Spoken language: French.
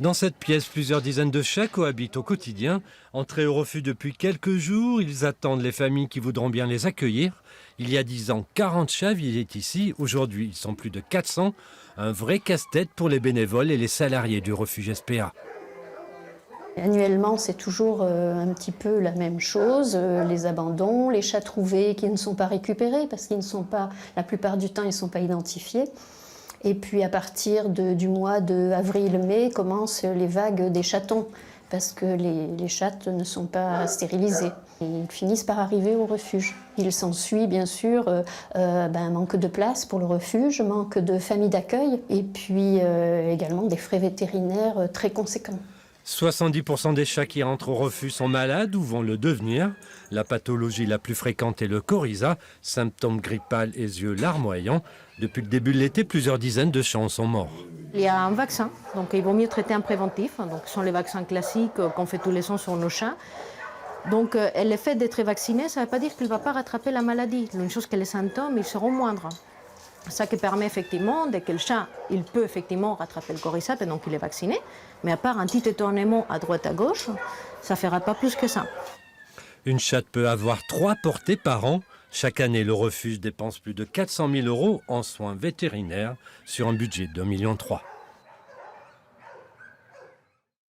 Dans cette pièce, plusieurs dizaines de chats cohabitent au quotidien. Entrés au refuge depuis quelques jours, ils attendent les familles qui voudront bien les accueillir. Il y a 10 ans, 40 chats vivaient ici. Aujourd'hui, ils sont plus de 400. Un vrai casse-tête pour les bénévoles et les salariés du refuge SPA. Annuellement, c'est toujours un petit peu la même chose, les abandons, les chats trouvés qui ne sont pas récupérés parce qu'ils ne sont pas, la plupart du temps, ils ne sont pas identifiés. Et puis à partir du mois de avril-mai commencent les vagues des chatons parce que les chattes ne sont pas stérilisées. Et ils finissent par arriver au refuge. Il s'ensuit bien sûr un manque de place pour le refuge, manque de familles d'accueil et puis également des frais vétérinaires très conséquents. 70% des chats qui rentrent au refuge sont malades ou vont le devenir. La pathologie la plus fréquente est le coryza, symptôme grippal et yeux larmoyants. Depuis le début de l'été, plusieurs dizaines de chats en sont morts. Il y a un vaccin, donc il vaut mieux traiter un préventif. Donc, ce sont les vaccins classiques qu'on fait tous les ans sur nos chats. Donc l'effet d'être vacciné, ça ne veut pas dire qu'il ne va pas rattraper la maladie. Une chose que les symptômes, ils seront moindres. Ça qui permet effectivement, dès que le chat, il peut effectivement rattraper le coryza, donc il est vacciné, mais à part un petit étournement à droite à gauche, ça ne fera pas plus que ça. Une chatte peut avoir 3 portées par an. Chaque année, le refuge dépense plus de 400 000 € en soins vétérinaires sur un budget de 1,3 million.